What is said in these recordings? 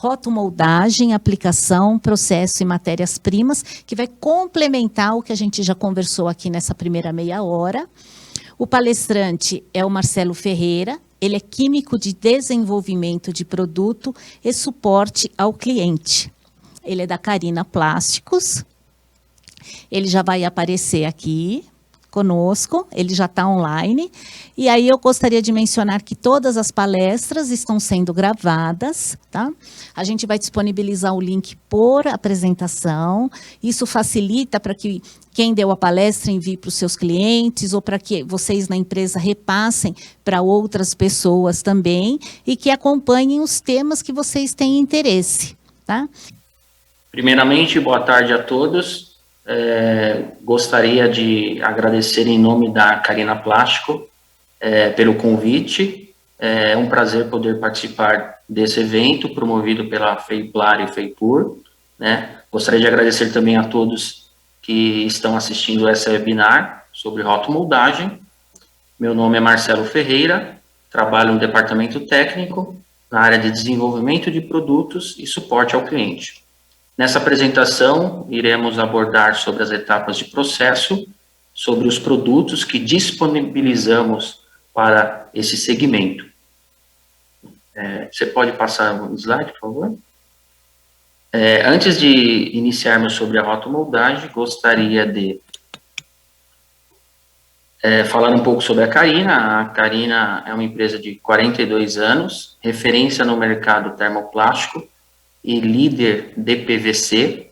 rotomoldagem, aplicação, processo e matérias-primas, que vai complementar o que a gente já conversou aqui nessa primeira meia hora. O palestrante é o Marcelo Ferreira, ele é químico de desenvolvimento de produto e suporte ao cliente. Ele é da Carina Plásticos, ele já vai aparecer aqui conosco, ele já está online. E aí eu gostaria de mencionar que todas as palestras estão sendo gravadas, tá? A gente vai disponibilizar o link por apresentação. Isso facilita para que quem deu a palestra envie para os seus clientes ou para que vocês na empresa repassem para outras pessoas também e que acompanhem os temas que vocês têm interesse, tá? Primeiramente, boa tarde a todos. Gostaria de agradecer em nome da Carina Plástico pelo convite. É um prazer poder participar desse evento promovido pela FEIPLAR e FEIPUR, né? Gostaria de agradecer também a todos que estão assistindo essa webinar sobre rotomoldagem. Meu nome é Marcelo Ferreira, trabalho no departamento técnico na área de desenvolvimento de produtos e suporte ao cliente. Nessa apresentação, iremos abordar sobre as etapas de processo, sobre os produtos que disponibilizamos para esse segmento. Você pode passar um slide, por favor? Antes de iniciarmos sobre a rotomoldagem, gostaria de falar um pouco sobre a Carina. A Carina é uma empresa de 42 anos, referência no mercado termoplástico, e líder de PVC.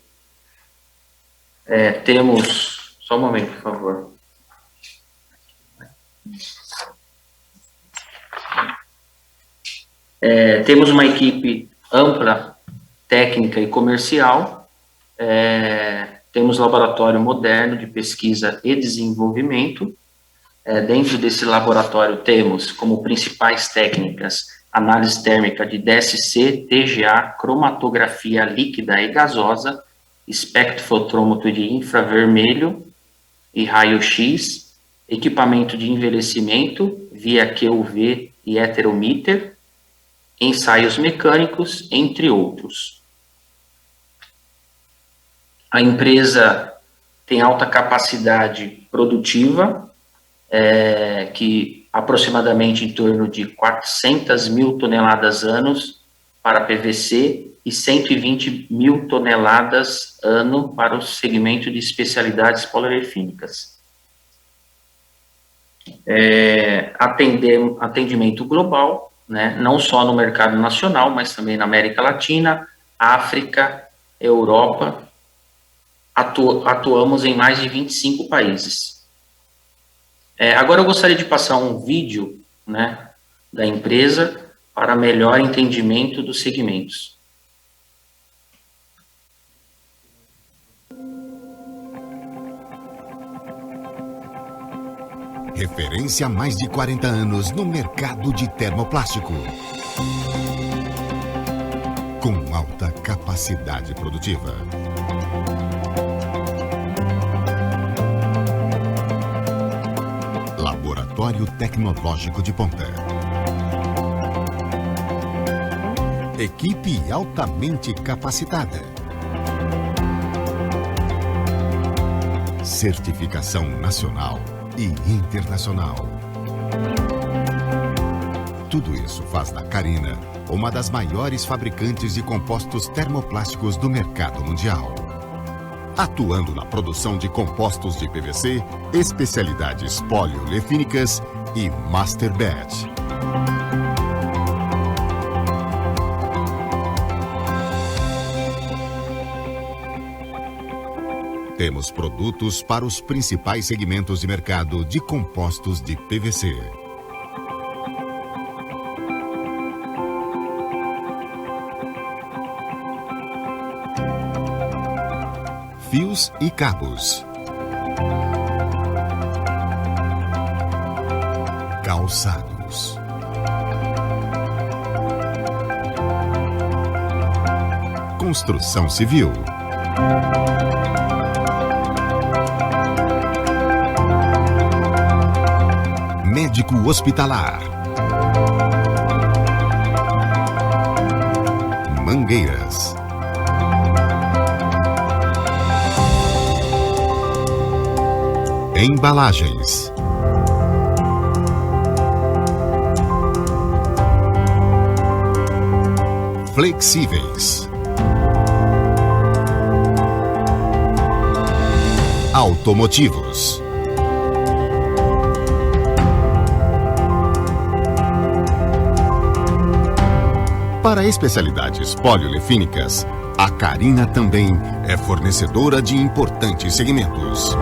Temos... Só um momento, por favor. Temos uma equipe ampla, técnica e comercial. Temos laboratório moderno de pesquisa e desenvolvimento. Dentro desse laboratório temos como principais técnicas análise térmica de DSC, TGA, cromatografia líquida e gasosa, espectrofotrômetro de infravermelho e raio-x, equipamento de envelhecimento via QUV e heteromíter, ensaios mecânicos, entre outros. A empresa tem alta capacidade produtiva, que aproximadamente em torno de 400 mil toneladas anos para PVC e 120 mil toneladas ano para o segmento de especialidades poliuretânicas. Atendimento global, né, não só no mercado nacional, mas também na América Latina, África, Europa. Atuamos em mais de 25 países. Agora eu gostaria de passar um vídeo, né, da empresa para melhor entendimento dos segmentos. Referência há mais de 40 anos no mercado de termoplástico. Com alta capacidade produtiva. Laboratório Tecnológico de Ponta. Equipe altamente capacitada. Certificação nacional e internacional. Tudo isso faz da Carina uma das maiores fabricantes de compostos termoplásticos do mercado mundial. Atuando na produção de compostos de PVC, especialidades poliolefínicas e Master Batch. Temos produtos para os principais segmentos de mercado de compostos de PVC. Fios e cabos. Calçados. Construção civil. Médico hospitalar. Mangueiras. Embalagens. Flexíveis. Automotivos. Para especialidades poliolefínicas, a Carina também é fornecedora de importantes segmentos.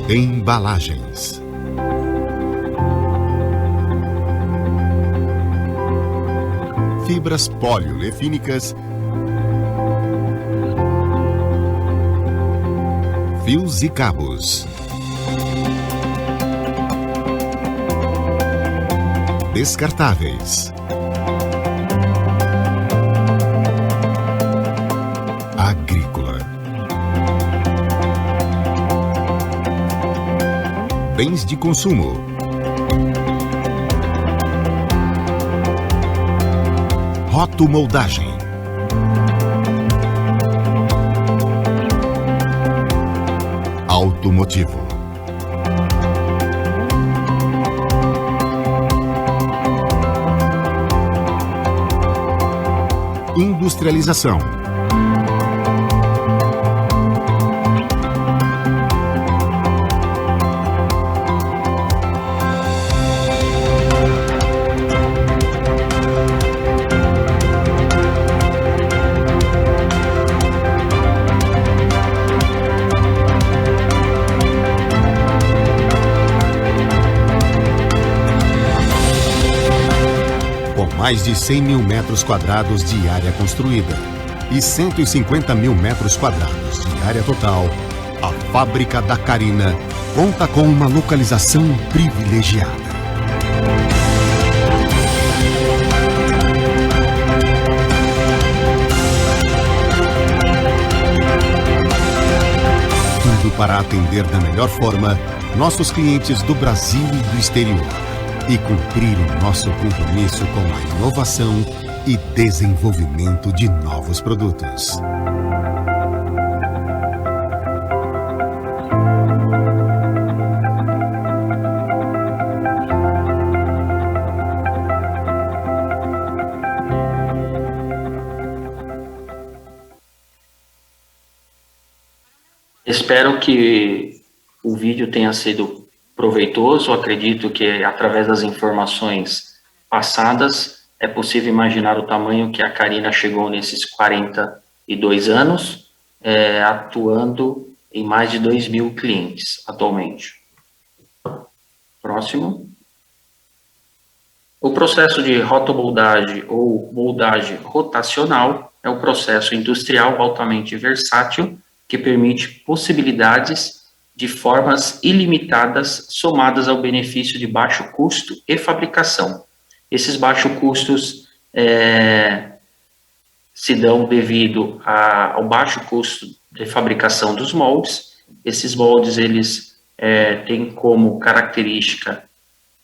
Embalagens. Fibras poliolefínicas. Fios e cabos. Descartáveis. Agrícola. Bens de consumo. Rotomoldagem. Automotivo. Industrialização. Mais de 100 mil metros quadrados de área construída e 150 mil metros quadrados de área total, a Fábrica da Carina conta com uma localização privilegiada. Tudo para atender da melhor forma nossos clientes do Brasil e do exterior e cumprir o nosso compromisso com a inovação e desenvolvimento de novos produtos. Espero que o vídeo tenha sido proveitoso. Acredito que através das informações passadas é possível imaginar o tamanho que a Carina chegou nesses 42 anos, atuando em mais de 2.000 clientes atualmente. Próximo. O processo de rotomoldagem ou moldagem rotacional é um processo industrial altamente versátil que permite possibilidades de formas ilimitadas somadas ao benefício de baixo custo e fabricação. Esses baixos custos se dão devido ao baixo custo de fabricação dos moldes. Esses moldes, eles têm como característica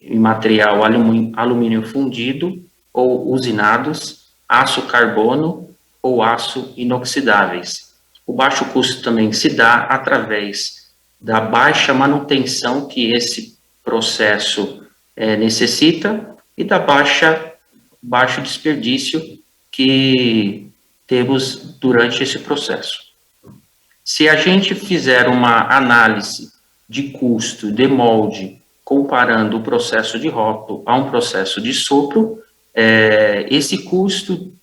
em material alumínio fundido ou usinados, aço carbono ou aço inoxidáveis. O baixo custo também se dá através da baixa manutenção que esse processo necessita e da baixo desperdício que temos durante esse processo. Se a gente fizer uma análise de custo de molde comparando o processo de rótulo a um processo de sopro, esse custo,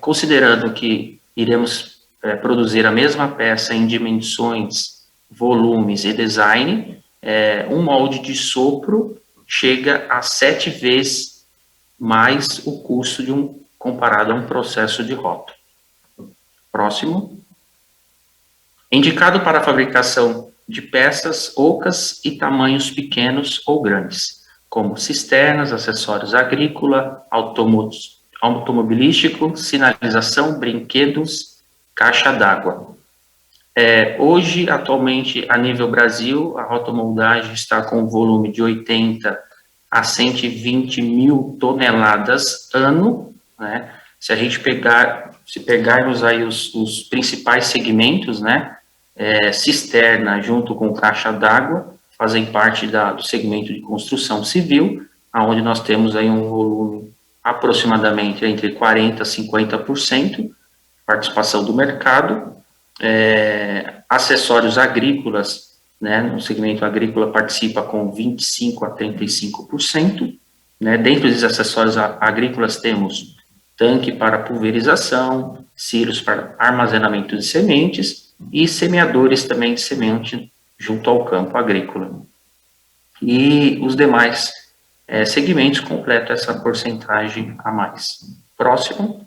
considerando que iremos produzir a mesma peça em dimensões, volumes e design, um molde de sopro chega a 7 vezes mais o custo comparado a um processo de rótulo. Próximo. Indicado para a fabricação de peças ocas e tamanhos pequenos ou grandes, como cisternas, acessórios agrícola, automobilístico, sinalização, brinquedos, caixa d'água. Hoje, atualmente, a nível Brasil, a rotomoldagem está com um volume de 80 a 120 mil toneladas ano, né? Se a gente pegarmos aí os principais segmentos, né? Cisterna junto com caixa d'água, fazem parte do segmento de construção civil, onde nós temos aí um volume aproximadamente entre 40% a 50% participação do mercado. Acessórios agrícolas, né, no segmento agrícola participa com 25% a 35%. Né, dentro dos acessórios agrícolas temos tanque para pulverização, silos para armazenamento de sementes e semeadores também de semente junto ao campo agrícola. E os demais segmentos completam essa porcentagem a mais. Próximo.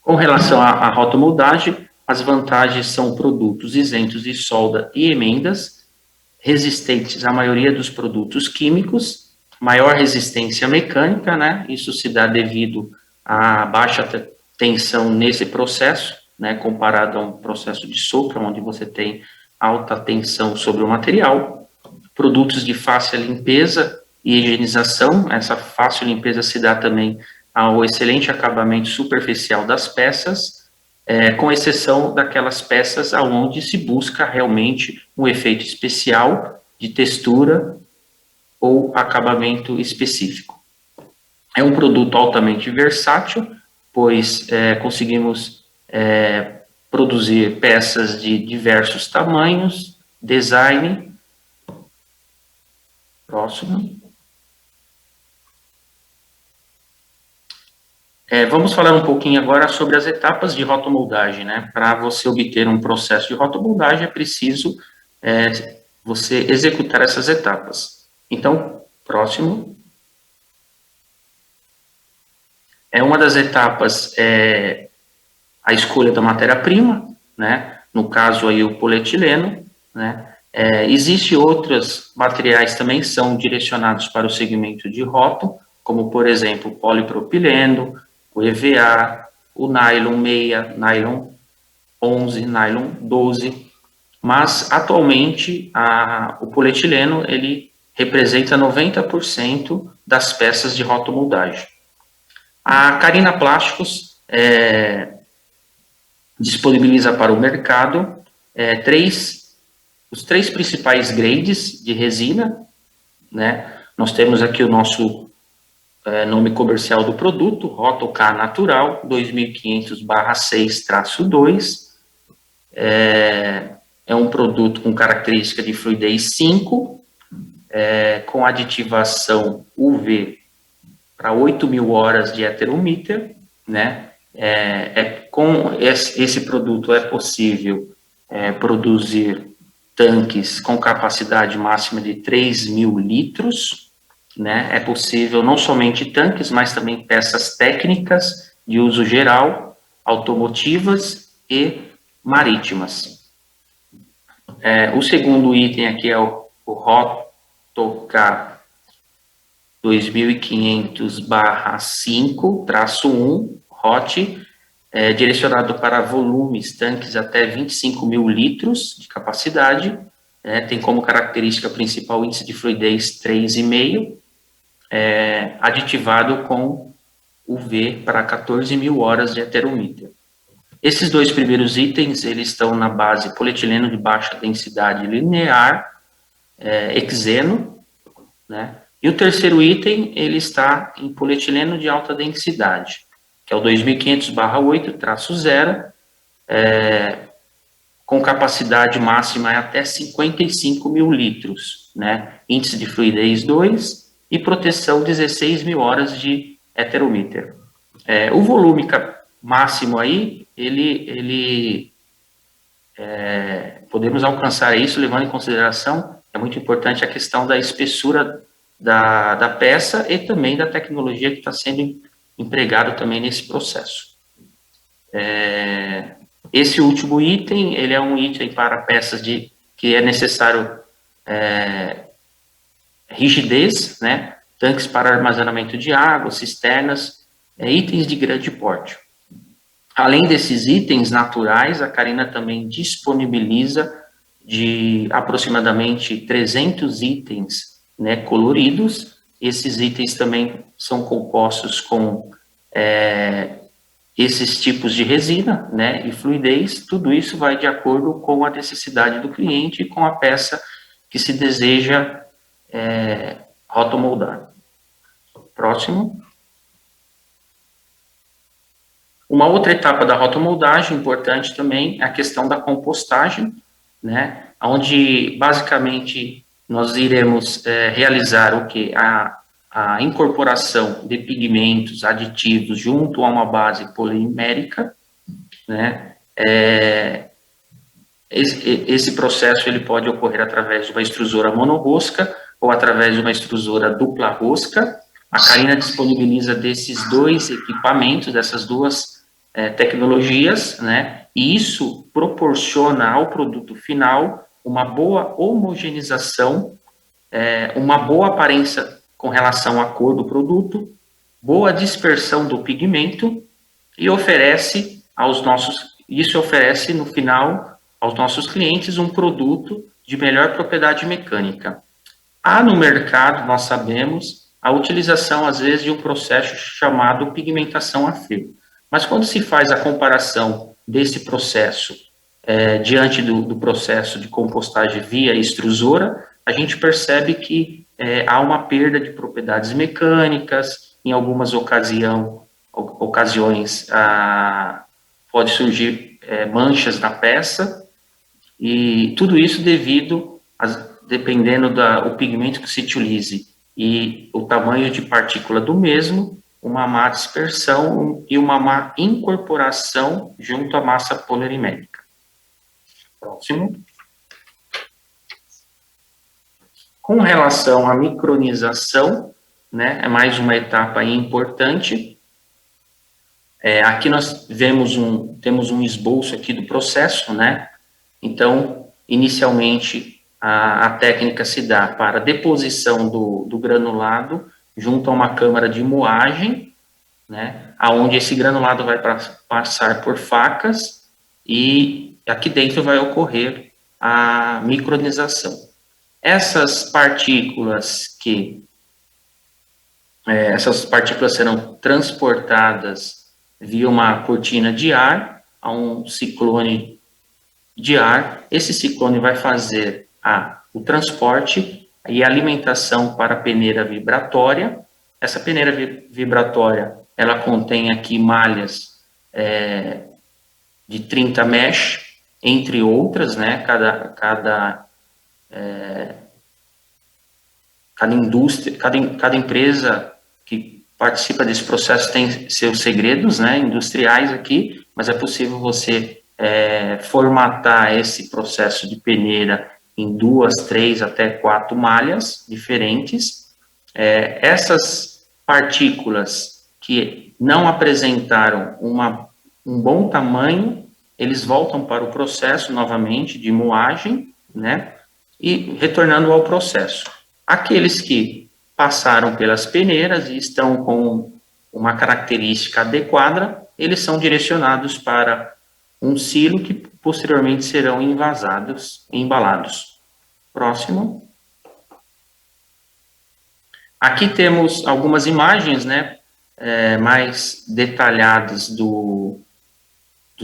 Com relação à rotomoldagem, as vantagens são produtos isentos de solda e emendas, resistentes à maioria dos produtos químicos, maior resistência mecânica, né? Isso se dá devido à baixa tensão nesse processo, né? Comparado a um processo de sopro, onde você tem alta tensão sobre o material. Produtos de fácil limpeza e higienização, essa fácil limpeza se dá também ao excelente acabamento superficial das peças, com exceção daquelas peças onde se busca realmente um efeito especial de textura ou acabamento específico. É um produto altamente versátil, pois conseguimos produzir peças de diversos tamanhos, design. Próximo. Vamos falar um pouquinho agora sobre as etapas de rotomoldagem, né? Para você obter um processo de rotomoldagem é preciso você executar essas etapas. Então, próximo. Uma das etapas é a escolha da matéria-prima, né? No caso aí o polietileno, né? Existem outros materiais também que são direcionados para o segmento de rótulo, como por exemplo o polipropileno, o EVA, o nylon 6, nylon 11, nylon 12, mas atualmente o polietileno ele representa 90% das peças de rotomoldagem. A Carina Plásticos disponibiliza para o mercado os três principais grades de resina, né? Nós temos aqui o nosso nome comercial do produto, Rotocar Natural 2500/6-2. É um produto com característica de fluidez 5, com aditivação UV para 8.000 horas de heteromíter, né? Com esse produto é possível produzir tanques com capacidade máxima de 3.000 litros, né? É possível não somente tanques, mas também peças técnicas de uso geral, automotivas e marítimas. O segundo item aqui é o Rotocar 2500/5-1, ROT, direcionado para volumes, tanques até 25.000 litros de capacidade, tem como característica principal índice de fluidez 3,5, aditivado com UV para 14.000 horas de heteromíter. Esses dois primeiros itens, eles estão na base polietileno de baixa densidade linear, hexeno, né? E o terceiro item, ele está em polietileno de alta densidade, que é o 2500/8-0, com capacidade máxima até 55.000 litros, né? Índice de fluidez 2 e proteção 16.000 horas de heteromíter. O volume máximo aí, podemos alcançar isso levando em consideração, é muito importante a questão da espessura da peça e também da tecnologia que está sendo empregado também nesse processo. Esse último item, ele é um item para peças que é necessário rigidez, né? Tanques para armazenamento de água, cisternas, itens de grande porte. Além desses itens naturais, a Carina também disponibiliza de aproximadamente 300 itens, né, coloridos. Esses itens também são compostos com esses tipos de resina, né, e fluidez. Tudo isso vai de acordo com a necessidade do cliente e com a peça que se deseja rotomoldar. Próximo. Uma outra etapa da rotomoldagem importante também é a questão da compostagem, né, onde basicamente nós iremos realizar o que? A incorporação de pigmentos aditivos junto a uma base polimérica, né, esse processo ele pode ocorrer através de uma extrusora monorrosca ou através de uma extrusora dupla rosca. A Carina disponibiliza desses dois equipamentos, dessas duas tecnologias, né, e isso proporciona ao produto final uma boa homogeneização, uma boa aparência com relação à cor do produto, boa dispersão do pigmento e oferece no final aos nossos clientes um produto de melhor propriedade mecânica. Há no mercado, nós sabemos, a utilização às vezes de um processo chamado pigmentação a fio. Mas quando se faz a comparação desse processo diante do processo de compostagem via extrusora, a gente percebe que há uma perda de propriedades mecânicas, em algumas ocasiões pode surgir manchas na peça, e tudo isso dependendo do pigmento que se utilize e o tamanho de partícula do mesmo, uma má dispersão e uma má incorporação junto à massa polimeríca. Próximo. Com relação à micronização, né, é mais uma etapa importante. Aqui nós temos um esboço aqui do processo, né? Então, inicialmente, a técnica se dá para deposição do granulado junto a uma câmara de moagem, né, aonde esse granulado vai passar por facas e aqui dentro vai ocorrer a micronização. Essas partículas serão transportadas via uma cortina de ar a um ciclone de ar. Esse ciclone vai fazer o transporte e a alimentação para a peneira vibratória. Essa peneira vibratória, ela contém aqui malhas de 30 mesh, entre outras, né? Cada indústria, cada empresa que participa desse processo tem seus segredos, né, industriais aqui, mas é possível você formatar esse processo de peneira em 2, 3 até 4 malhas diferentes. Essas partículas que não apresentaram um bom tamanho, eles voltam para o processo novamente de moagem, né, e retornando ao processo. Aqueles que passaram pelas peneiras e estão com uma característica adequada, eles são direcionados para um silo que posteriormente serão envasados e embalados. Próximo. Aqui temos algumas imagens, né, mais detalhadas do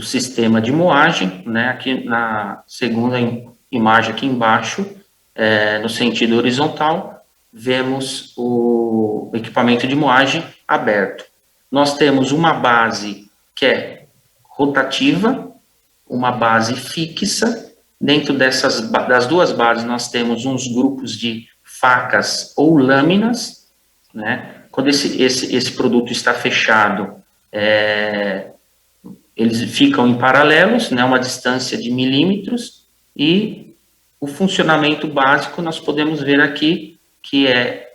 sistema de moagem, né, aqui na segunda imagem aqui embaixo, no sentido horizontal, vemos o equipamento de moagem aberto. Nós temos uma base que é rotativa, uma base fixa. Dentro das duas bases nós temos uns grupos de facas ou lâminas, né? Quando esse produto está fechado, eles ficam em paralelos, né? Uma distância de milímetros, e o funcionamento básico nós podemos ver aqui, que é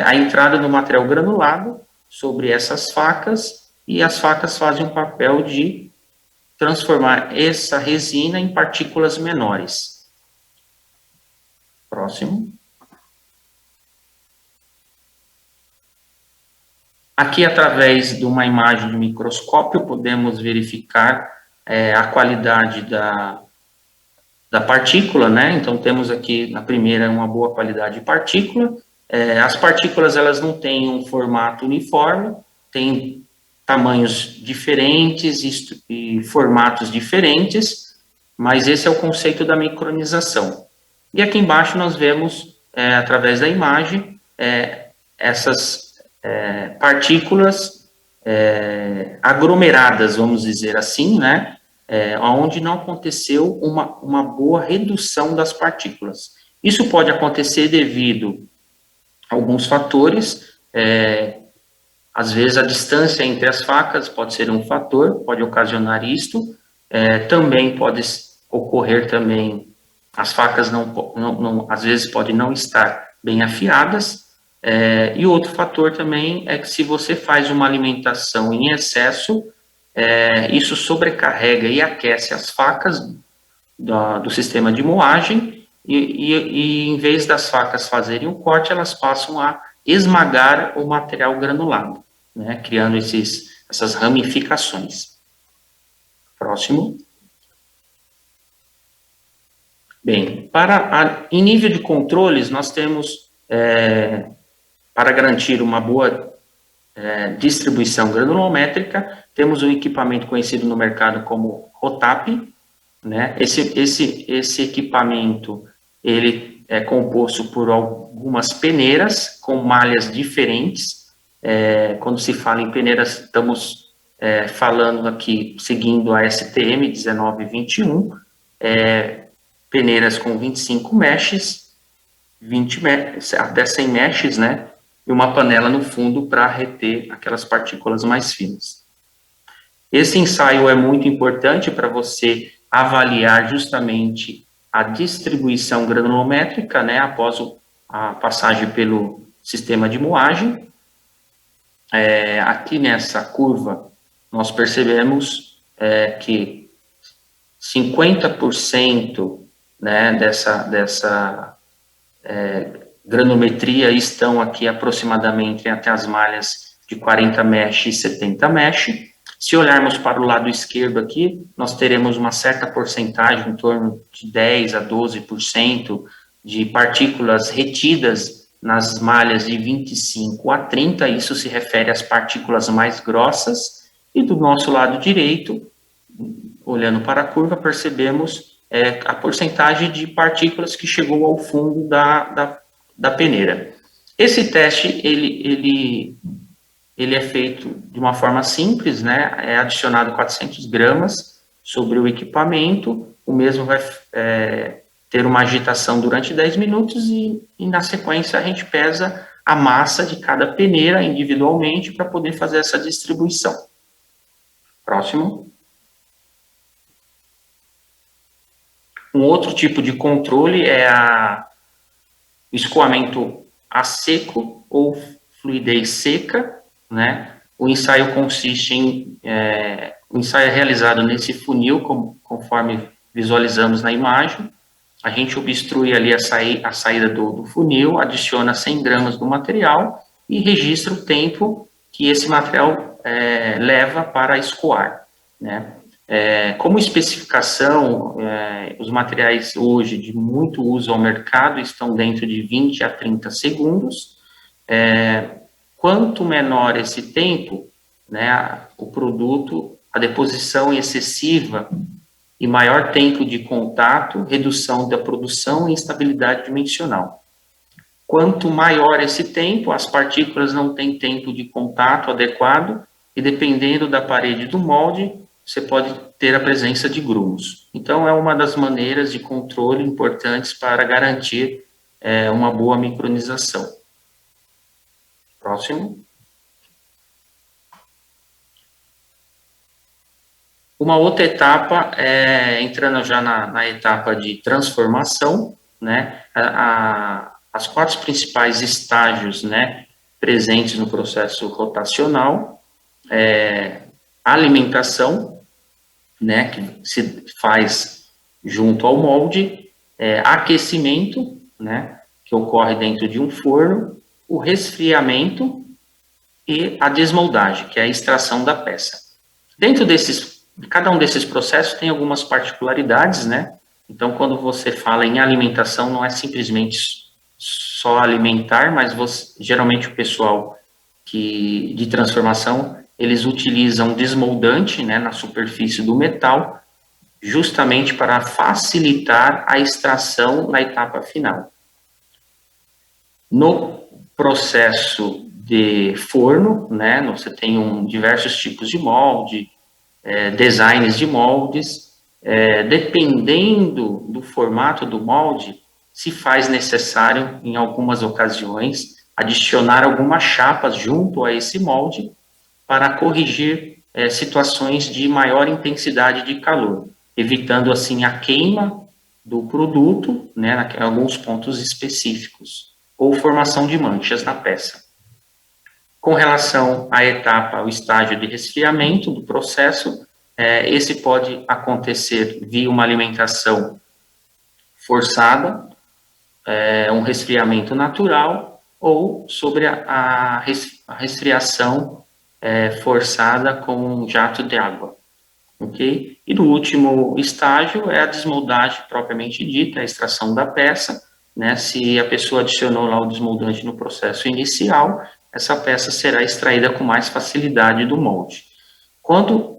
a entrada do material granulado sobre essas facas, e as facas fazem um papel de transformar essa resina em partículas menores. Próximo. Aqui, através de uma imagem de microscópio, podemos verificar a qualidade da partícula, né? Então, temos aqui, na primeira, uma boa qualidade de partícula. As partículas, elas não têm um formato uniforme, têm tamanhos diferentes e formatos diferentes, mas esse é o conceito da micronização. E aqui embaixo nós vemos, através da imagem, essas partículas aglomeradas, vamos dizer assim, né? Onde não aconteceu uma boa redução das partículas. Isso pode acontecer devido a alguns fatores, às vezes a distância entre as facas pode ser um fator, pode ocasionar isto, também pode ocorrer também, as facas às vezes podem não estar bem afiadas, e outro fator também é que se você faz uma alimentação em excesso, isso sobrecarrega e aquece as facas do sistema de moagem, e em vez das facas fazerem o corte, elas passam a esmagar o material granulado, né, criando essas ramificações. Próximo. Bem, em nível de controles, nós temos, para garantir uma boa distribuição granulométrica, temos um equipamento conhecido no mercado como ROTAP, né? Esse equipamento, ele é composto por algumas peneiras com malhas diferentes. Quando se fala em peneiras, estamos falando aqui, seguindo a STM 1921, peneiras com 25 meshes, até 100 meshes, né? E uma panela no fundo para reter aquelas partículas mais finas. Esse ensaio é muito importante para você avaliar justamente a distribuição granulométrica, né, após a passagem pelo sistema de moagem. Aqui nessa curva, nós percebemos que 50%, né, dessa granulometria estão aqui aproximadamente até as malhas de 40 mesh e 70 mesh. Se olharmos para o lado esquerdo aqui, nós teremos uma certa porcentagem, em torno de 10 a 12% de partículas retidas nas malhas de 25 a 30, isso se refere às partículas mais grossas, e do nosso lado direito, olhando para a curva, percebemos a porcentagem de partículas que chegou ao fundo da peneira. Esse teste, ele é feito de uma forma simples, né? É adicionado 400 gramas sobre o equipamento, o mesmo vai ter uma agitação durante 10 minutos e na sequência a gente pesa a massa de cada peneira individualmente para poder fazer essa distribuição. Próximo. Um outro tipo de controle é o escoamento a seco ou fluidez seca, né? O ensaio consiste o ensaio é realizado nesse funil, conforme visualizamos na imagem. A gente obstrui ali a saída do funil, adiciona 100 gramas do material e registra o tempo que esse material leva para escoar, né? Como especificação, os materiais hoje de muito uso ao mercado estão dentro de 20 a 30 segundos. Quanto menor esse tempo, né, o produto, a deposição excessiva e maior tempo de contato, redução da produção e instabilidade dimensional. Quanto maior esse tempo, as partículas não têm tempo de contato adequado e, dependendo da parede do molde, você pode ter a presença de grumos. Então, é uma das maneiras de controle importantes para garantir uma boa micronização. Próximo. Uma outra etapa, entrando já na etapa de transformação, né, as 4 principais estágios, né, presentes no processo rotacional, alimentação, né, que se faz junto ao molde, aquecimento, né, que ocorre dentro de um forno, o resfriamento e a desmoldagem, que é a extração da peça. Dentro cada um desses processos tem algumas particularidades, né? Então, quando você fala em alimentação, não é simplesmente só alimentar, mas geralmente o pessoal de transformação, eles utilizam desmoldante, né, na superfície do metal, justamente para facilitar a extração na etapa final. No processo de forno, né, você tem diversos tipos de molde, designs de moldes, dependendo do formato do molde, se faz necessário, em algumas ocasiões, adicionar algumas chapas junto a esse molde para corrigir situações de maior intensidade de calor, evitando assim a queima do produto, né, em alguns pontos específicos, ou formação de manchas na peça. Com relação à etapa, o estágio de resfriamento do processo, esse pode acontecer via uma alimentação forçada, um resfriamento natural, ou sobre a resfriação forçada com um jato de água. Okay? E no último estágio é a desmoldagem propriamente dita, a extração da peça, né? Se a pessoa adicionou lá o desmoldante no processo inicial, essa peça será extraída com mais facilidade do molde. Quando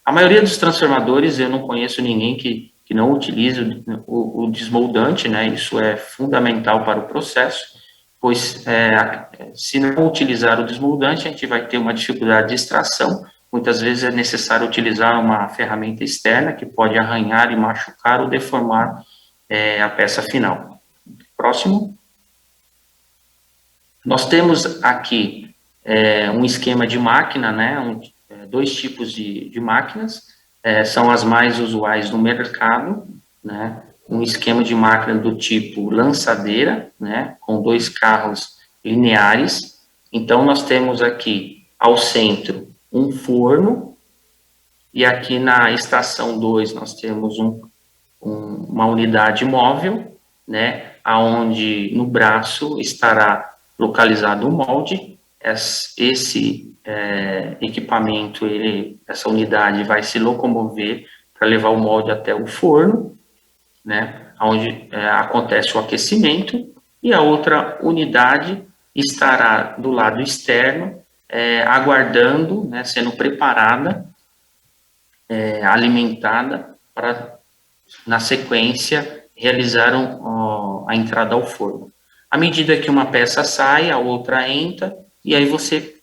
a maioria dos transformadores, eu não conheço ninguém que não utilize o desmoldante, né? Isso é fundamental para o processo, pois se não utilizar o desmoldante, a gente vai ter uma dificuldade de extração. Muitas vezes é necessário utilizar uma ferramenta externa que pode arranhar e machucar ou deformar a peça final. Próximo. Nós temos aqui um esquema de máquina, né? Dois tipos de máquinas, são as mais usuais no mercado, né? Um esquema de máquina do tipo lançadeira, né? Com 2 carros lineares. Então, nós temos aqui ao centro um forno, e aqui na estação 2 nós temos uma unidade móvel, né, onde no braço estará localizado o molde. Esse equipamento, essa unidade vai se locomover para levar o molde até o forno, né, onde acontece o aquecimento, e a outra unidade estará do lado externo, aguardando, né, sendo preparada, alimentada, para, na sequência, realizar a entrada ao forno. À medida que uma peça sai, a outra entra, e aí você,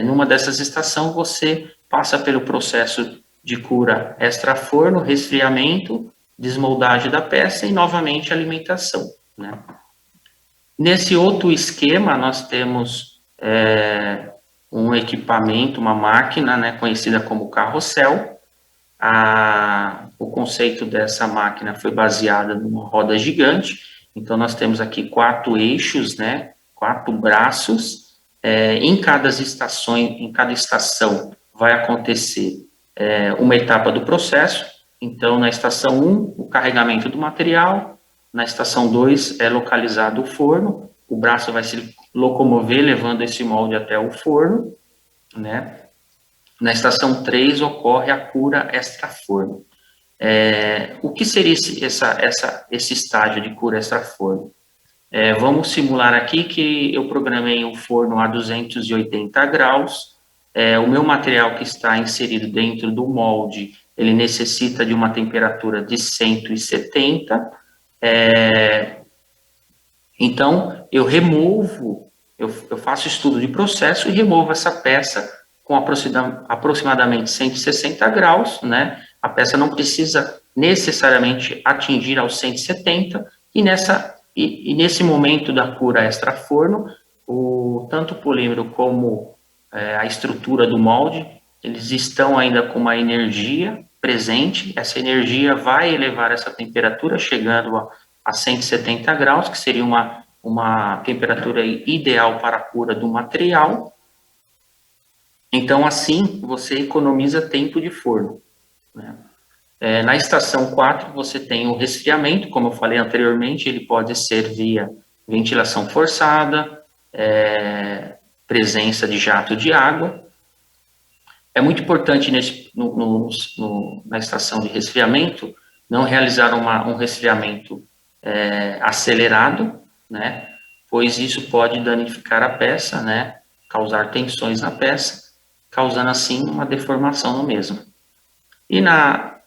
numa dessas estações, você passa pelo processo de cura extra-forno, resfriamento, desmoldagem da peça e, novamente, alimentação, né? Nesse outro esquema, nós temos um equipamento, uma máquina, né, conhecida como carrossel. O conceito dessa máquina foi baseada numa roda gigante. Então, nós temos aqui 4 eixos, né, 4 braços. Em cada estação vai acontecer uma etapa do processo. Então, na estação 1, o carregamento do material. Na estação 2 é localizado o forno. O braço vai se locomover, levando esse molde até o forno, né? Na estação 3 ocorre a cura extra-forno. O que seria esse estágio de cura extra-forno? Vamos simular aqui que eu programei um forno a 280 graus, o meu material que está inserido dentro do molde, ele necessita de uma temperatura de 170, então eu faço estudo de processo e removo essa peça com aproximadamente 160 graus, né? A peça não precisa necessariamente atingir aos 170, e nesse momento da cura extra-forno, tanto o polímero como a estrutura do molde, eles estão ainda com uma energia presente. Essa energia vai elevar essa temperatura, chegando a 170 graus, que seria uma temperatura ideal para a cura do material. Então, assim, você economiza tempo de forno. né? Na estação 4, você tem o resfriamento, como eu falei anteriormente, ele pode ser via ventilação forçada, presença de jato de água. É muito importante na estação de resfriamento não realizar um resfriamento acelerado, né? Pois isso pode danificar a peça, né? Causar tensões na peça, causando assim uma deformação no mesmo. E na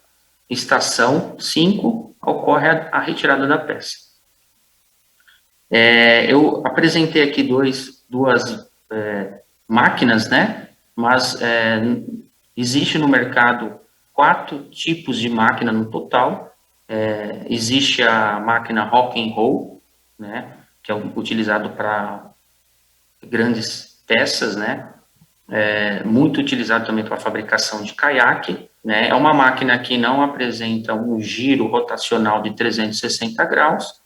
estação 5 ocorre a retirada da peça. Eu apresentei aqui duas máquinas, né? Mas existe no mercado 4 tipos de máquina no total. Existe a máquina rock and roll, né? Que é utilizado para grandes peças, né? Muito utilizado também para a fabricação de caiaque, né? É uma máquina que não apresenta um giro rotacional de 360 graus,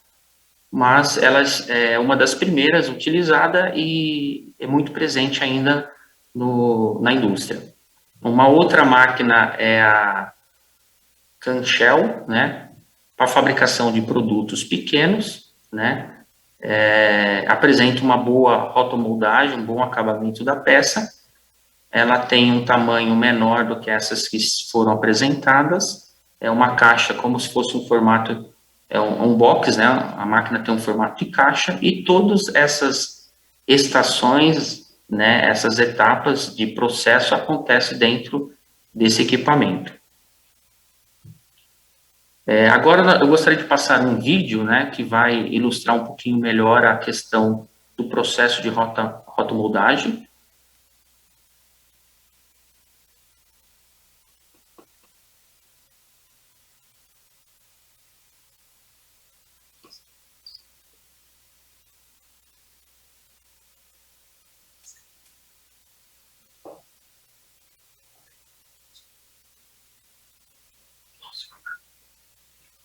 mas ela é uma das primeiras utilizada e é muito presente ainda na indústria. Uma outra máquina é a Canchel, né? Para fabricação de produtos pequenos, né? Apresenta uma boa rotomoldagem, um bom acabamento da peça. Ela tem um tamanho menor do que essas que foram apresentadas, é uma caixa como se fosse um formato, um box, né? A máquina tem um formato de caixa e todas essas estações, né? Essas etapas de processo acontecem dentro desse equipamento. Agora eu gostaria de passar um vídeo, né? Que vai ilustrar um pouquinho melhor a questão do processo de rotomoldagem.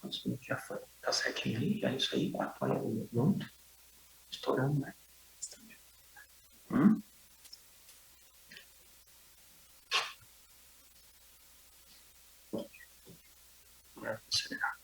Quantos minutos já foi? Tá certinho ali? É isso aí, 4 horas junto. Estourando, né? Vai acelerar.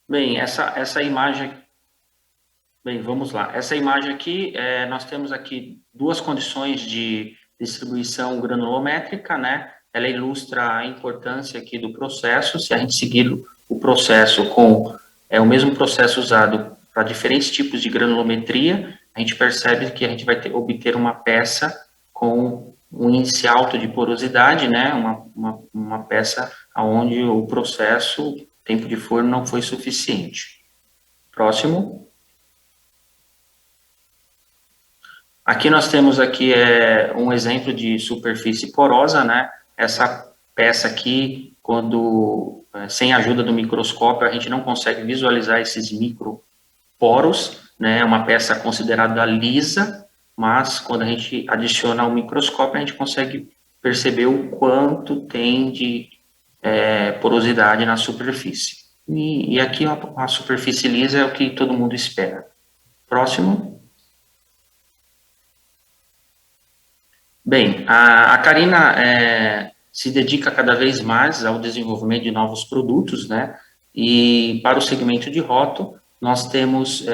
Bem, essa imagem... Bem, vamos lá. Essa imagem aqui, nós temos aqui duas condições de distribuição granulométrica, né? Ela ilustra a importância aqui do processo. Se a gente seguir o processo com o mesmo processo usado para diferentes tipos de granulometria, a gente percebe que a gente vai obter uma peça com um índice alto de porosidade, né? Uma peça onde o processo, tempo de forno, não foi suficiente. Próximo. Aqui nós temos aqui um exemplo de superfície porosa, né? Essa peça aqui, quando sem a ajuda do microscópio, a gente não consegue visualizar esses microporos, né? É uma peça considerada lisa, mas quando a gente adiciona o microscópio, a gente consegue perceber o quanto tem de porosidade na superfície. E aqui a superfície lisa é o que todo mundo espera. Próximo. Bem, a Carina se dedica cada vez mais ao desenvolvimento de novos produtos, né? E para o segmento de rótulo, nós temos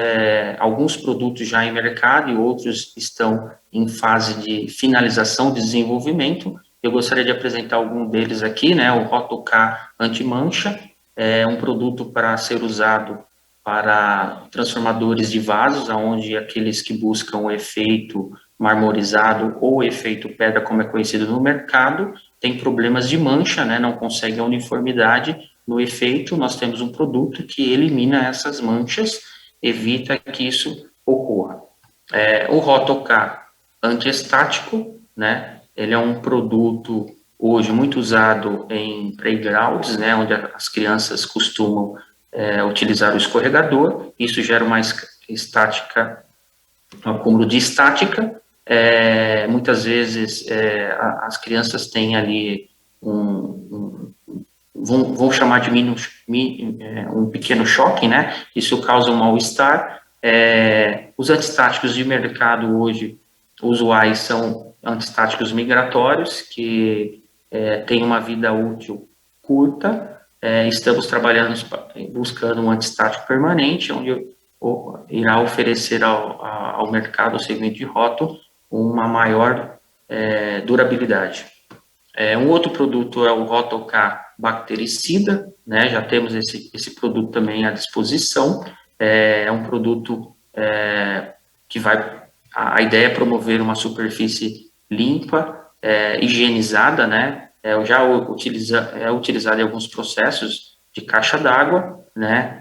alguns produtos já em mercado e outros estão em fase de finalização de desenvolvimento. Eu gostaria de apresentar algum deles aqui, né? O Rótulo K Anti-Mancha é um produto para ser usado para transformadores de vasos, onde aqueles que buscam o efeito marmorizado ou efeito pedra, como é conhecido no mercado, tem problemas de mancha, né, não consegue a uniformidade no efeito. Nós temos um produto que elimina essas manchas, evita que isso ocorra. O Rótulo K antiestático, né, ele é um produto hoje muito usado em playgrounds, né, onde as crianças costumam utilizar o escorregador. Isso gera uma estática, um acúmulo de estática. Muitas vezes as crianças têm ali vão chamar de um pequeno choque, né? Isso causa um mal-estar. Os antiestáticos de mercado hoje usuais são antiestáticos migratórios, que têm uma vida útil curta. Estamos trabalhando, buscando um antiestático permanente, onde irá oferecer ao mercado, ao segmento de rótulo, uma maior durabilidade. Um outro produto é o Rótulo K bactericida, né? Já temos esse produto também à disposição. É um produto que a ideia é promover uma superfície limpa, higienizada, né? É utilizado em alguns processos de caixa d'água, né?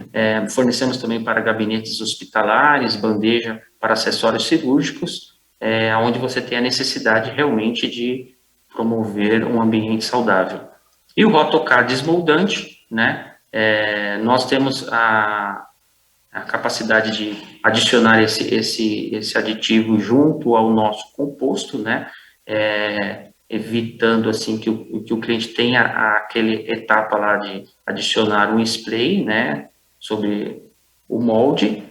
Fornecemos também para gabinetes hospitalares, bandeja para acessórios cirúrgicos, onde você tem a necessidade realmente de promover um ambiente saudável. E o Rótulo K desmoldante, né? Nós temos a capacidade de adicionar esse aditivo junto ao nosso composto, né? Evitando assim que o cliente tenha aquele etapa lá de adicionar um spray, né, sobre o molde.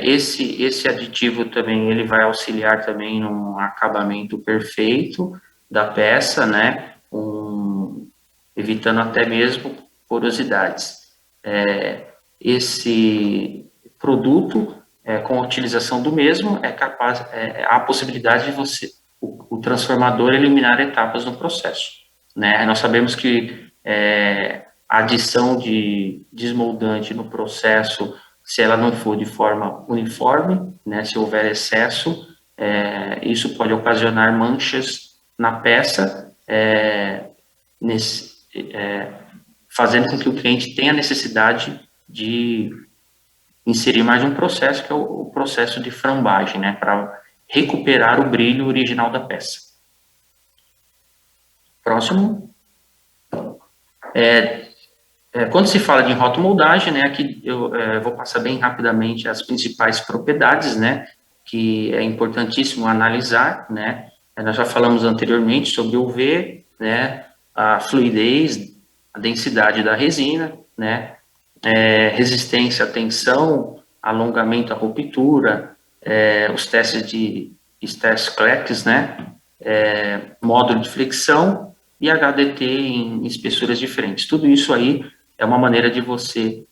Esse aditivo também ele vai auxiliar também no acabamento perfeito da peça, né, evitando até mesmo porosidades. Esse produto, com a utilização do mesmo, há a possibilidade de o transformador eliminar etapas no processo, né? Nós sabemos que a adição de desmoldante no processo, se ela não for de forma uniforme, né, se houver excesso, isso pode ocasionar manchas na peça, fazendo com que o cliente tenha necessidade de inserir mais um processo, que é o processo de flambagem, né, para recuperar o brilho original da peça. Próximo. Quando se fala de rotomoldagem, né, aqui eu vou passar bem rapidamente as principais propriedades, né, que é importantíssimo analisar, né. Nós já falamos anteriormente sobre o UV, né, a fluidez, a densidade da resina, né, resistência à tensão, alongamento à ruptura, os testes de Stress-Klex, né, módulo de fricção e HDT em espessuras diferentes. Tudo isso aí é uma maneira de você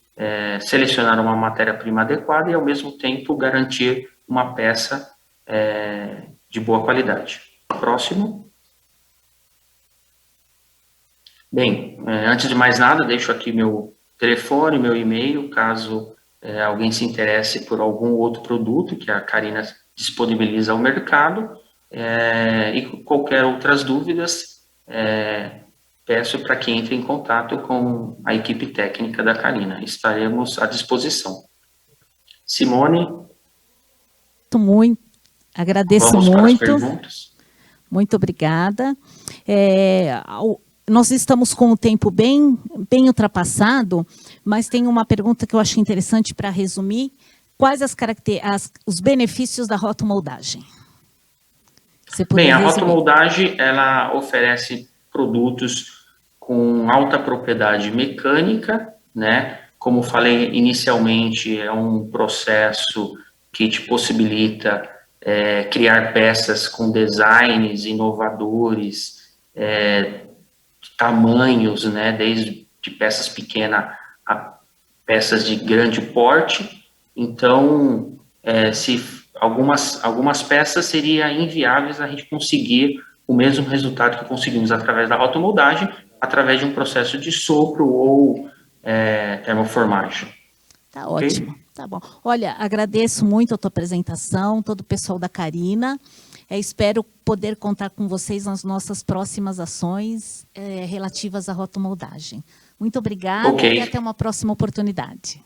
selecionar uma matéria-prima adequada e, ao mesmo tempo, garantir uma peça de boa qualidade. Próximo. Bem, antes de mais nada, deixo aqui meu telefone, meu e-mail, caso alguém se interesse por algum outro produto que a Carina disponibiliza ao mercado, e qualquer outras dúvidas, peço para que entre em contato com a equipe técnica da Carina. Estaremos à disposição. Simone? Muito, agradeço Vamos muito. Para as perguntas. Muito obrigada. Nós estamos com o tempo bem ultrapassado, mas tem uma pergunta que eu acho interessante para resumir. Quais os benefícios da rotomoldagem? Bem, a rotomoldagem, ela oferece produtos com alta propriedade mecânica, né? Como falei inicialmente, é um processo que te possibilita criar peças com designs inovadores, tamanhos, né? Desde de peças pequenas a peças de grande porte. Então, se algumas peças seria inviáveis a gente conseguir o mesmo resultado que conseguimos através da rotomoldagem, através de um processo de sopro ou termoformagem. Tá ótimo, okay? Tá bom. Olha, agradeço muito a tua apresentação, todo o pessoal da Carina. Espero poder contar com vocês nas nossas próximas ações relativas à rotomoldagem. Muito obrigada e até uma próxima oportunidade.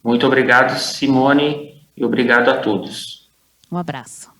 Muito obrigado, Simone, e obrigado a todos. Um abraço.